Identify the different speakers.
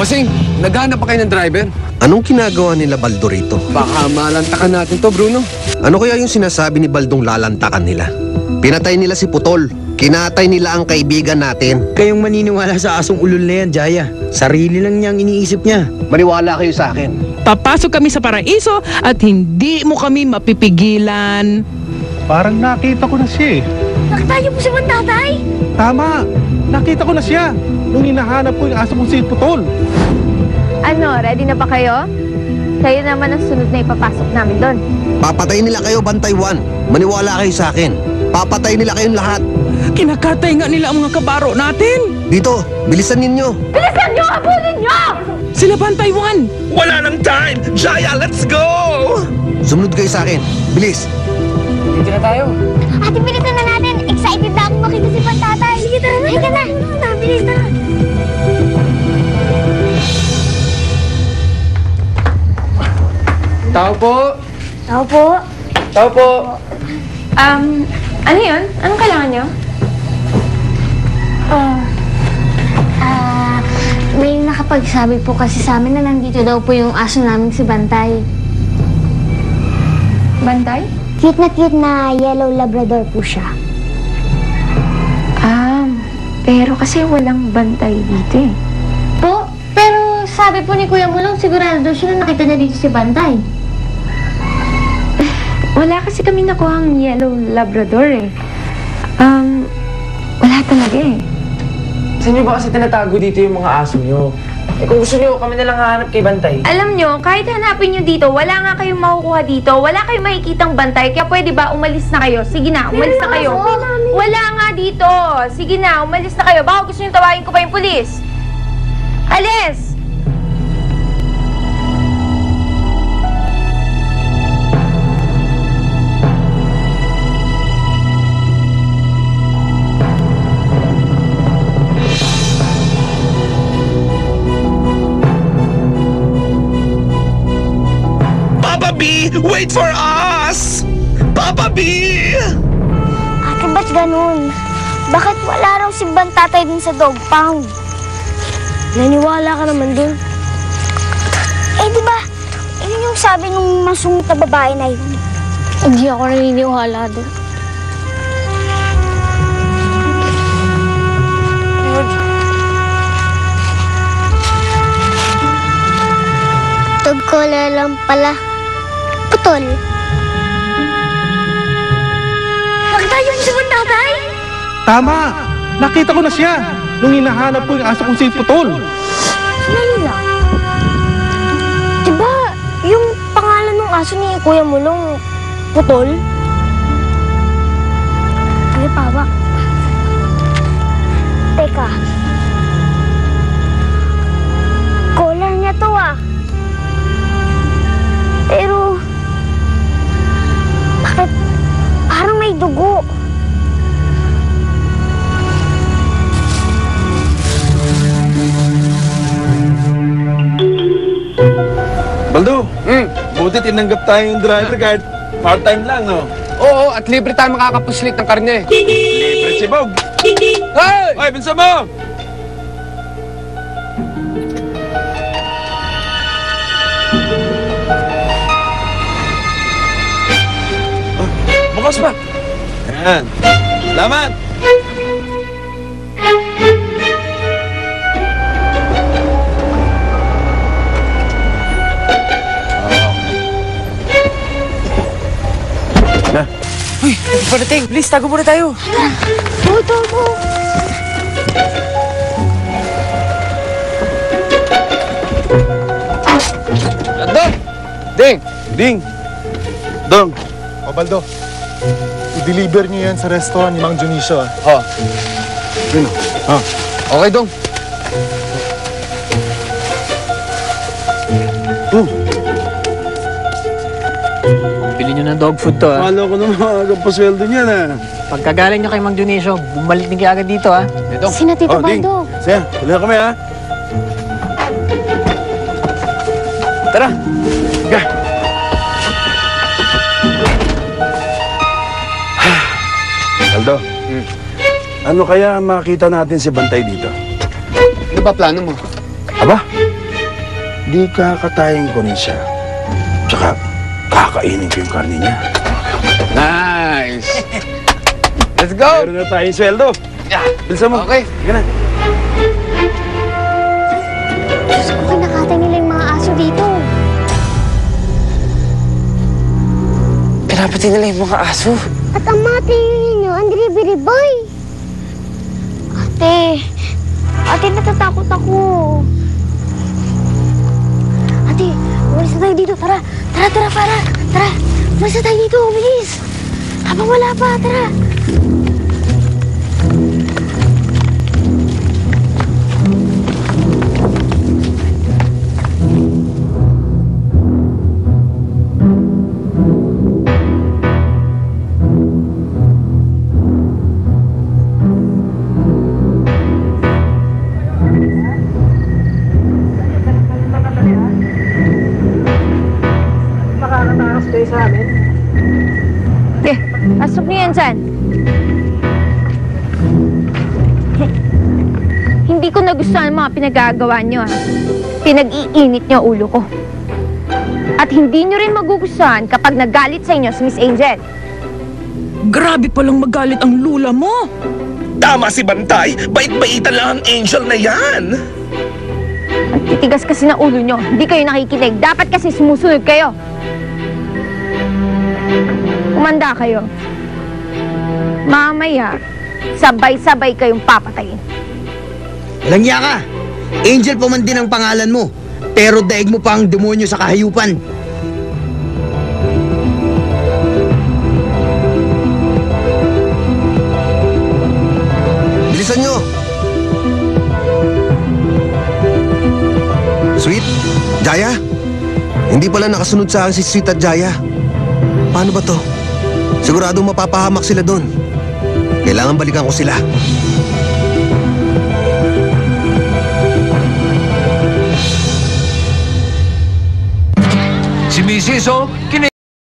Speaker 1: Bossing, naghanap pa kayo ng driver?
Speaker 2: Anong ginagawa nila Baldo rito?
Speaker 1: Baka malantakan natin to, Bruno.
Speaker 2: Ano kaya yung sinasabi ni Baldong lalantakan nila? Pinatay nila si Putol. Kinatay nila ang kaibigan natin.
Speaker 3: Kayong maniniwala sa asong ulol na yan, Jaya. Sarili lang niyang iniisip niya.
Speaker 2: Maniwala kayo sa akin.
Speaker 4: Papasok kami sa paraiso at hindi mo kami mapipigilan.
Speaker 5: Parang nakita ko na siya eh.
Speaker 6: Nakita niyo po si Tatay?
Speaker 5: Tama! Nakita ko na siya nung hinahanap ko yung aso kong si Putol.
Speaker 6: Ano, ready na ba kayo? Kayo naman ang sunod na ipapasok namin doon.
Speaker 2: Papatay nila kayo, Bantay 1. Maniwala kayo sa akin. Papatay nila kayong lahat.
Speaker 4: Kinakatay nga nila ang mga kabaro natin.
Speaker 2: Dito, bilisan ninyo.
Speaker 6: Bilisan niyo! Abulin niyo!
Speaker 4: Sila Bantay 1.
Speaker 7: Wala nang time! Jaya, let's go!
Speaker 2: Sumunod kayo sa akin. Bilis.
Speaker 1: Dito na tayo.
Speaker 6: Ate, bilisan na natin! Excited na akong makita si Tatay! Sige, tara na! Halika na! Bilis na!
Speaker 1: Tao po.
Speaker 6: Tao po!
Speaker 1: Tao po.
Speaker 6: Ano yun? Anong kailangan niyo? May nakapagsabi po kasi sa amin na nandito daw po yung aso namin si Bantay. Bantay? Cute na yellow labrador po siya.
Speaker 8: Pero kasi walang bantay dito eh.
Speaker 6: Po, pero sabi po ni Kuya Mulong sigurado daw siya na nakita niya dito si Bantay.
Speaker 8: Wala kasi kami nakuhang yellow labrador eh. Wala talaga eh.
Speaker 9: Sa inyo ba kasi tinatago dito yung mga aso nyo? Eh kung gusto nyo, kami nalang hahanap kay Bantay.
Speaker 8: Alam nyo, kahit hanapin nyo dito, wala nga kayong makukuha dito. Wala kayong makikitang bantay. Kaya pwede ba umalis na kayo? Sige na, umalis na kayo. Wala nga dito. Sige na, umalis na kayo. Baka gusto nyo tawagin ko pa yung pulis. Alis!
Speaker 7: Papa B, wait for us! Papa B!
Speaker 6: Ate, ba't ganun? Bakit wala raw si Bantatay din sa dog pound? Naniwala ka naman dun. Eh, di ba? Yun yung sabi nung masungit na babae na yun. Hindi ako naniniwala dun. Tug ko na lang pala. Putol. Nakita yun si Bantatay?
Speaker 5: Tama! Nakita ko na siya nung hinahanap ko yung aso kong si Putol.
Speaker 6: Sandali lang. Diba, yung pangalan ng aso ni Kuya Mulong, Putol? Ay, pawak. Teka. Collar niya to ah. Pero, bakit parang may dugo?
Speaker 5: Baldo, buti tinanggap tayo yung driver kahit part-time lang, no?
Speaker 1: Oo, at libre tayo makakapuslit ng karne.
Speaker 5: Libre si Bob.
Speaker 1: Hey!
Speaker 5: Ay, pinsa mo!
Speaker 1: Bukas ba?
Speaker 5: Ayan. Salamat!
Speaker 9: Uy, parating. Please, tago muna tayo.
Speaker 6: Tubo!
Speaker 1: Dong! Ding!
Speaker 5: Ding! Dong! O Baldo, i-deliver niyo yan sa restaurant ni Mang Junicio.
Speaker 1: Oh,
Speaker 5: Yun o. Ah.
Speaker 1: okay, Dong.
Speaker 9: Pili nyo ng dog food to, ha?
Speaker 5: Paano ko naman maagang pasweldo niyan, ha?
Speaker 9: Pagkagaling nyo kay Mang Dionisio, bumalik din kayo agad dito, ha?
Speaker 1: Dong.
Speaker 6: Sino Tito
Speaker 5: Ding!
Speaker 6: Baldo?
Speaker 5: Siya, tuloy na kami, ha?
Speaker 1: Tara!
Speaker 5: Ga! Baldo, ano kaya makita natin si Bantay dito?
Speaker 1: Ano ba plano mo?
Speaker 5: Aba,
Speaker 10: di kakatayin ko rin siya. Tsaka, kakainin ko yung karne niya.
Speaker 1: Nice! Let's go!
Speaker 10: Meron na tayong sweldo. Bilisan mo.
Speaker 1: Okay.
Speaker 10: Sige na.
Speaker 6: Diyos ko, kinakatay nila yung mga aso dito.
Speaker 9: Pinapatay nila yung mga aso.
Speaker 6: At ang mga tingin nyo, ang delivery-boy. Ate, natatakot ako. Ate, umalis na tayo dito. Tara, umalis na tayo dito, bilis. Habang wala pa, tara.
Speaker 8: Pasok niyo yan dyan. Hindi ko nagustuhan ang mga pinagagawa niyo, ha? Pinag-iinit niyo ulo ko. At hindi niyo rin magugustuhan kapag nagalit sa inyo si Miss Angel.
Speaker 4: Grabe palang magalit ang lula mo.
Speaker 7: Tama si Bantay. Bait-baitan lang ang Angel na yan.
Speaker 8: Ang titigas kasi ng ulo niyo. Hindi kayo nakikinig. Dapat kasi sumusunod kayo. Kumanda kayo. Mamaya, sabay-sabay kayong papatayin.
Speaker 3: Walang niya ka. Angel pa man din ang pangalan mo. Pero daig mo pa ang demonyo sa kahayupan.
Speaker 2: Bilisan nyo! Sweet? Jaya? Hindi pala nakasunod sa akin si Sweet at Jaya. Paano ba to? Siguradong mapapahamak sila doon. Kailangan balikan ko sila.
Speaker 1: Si Mrs. oh,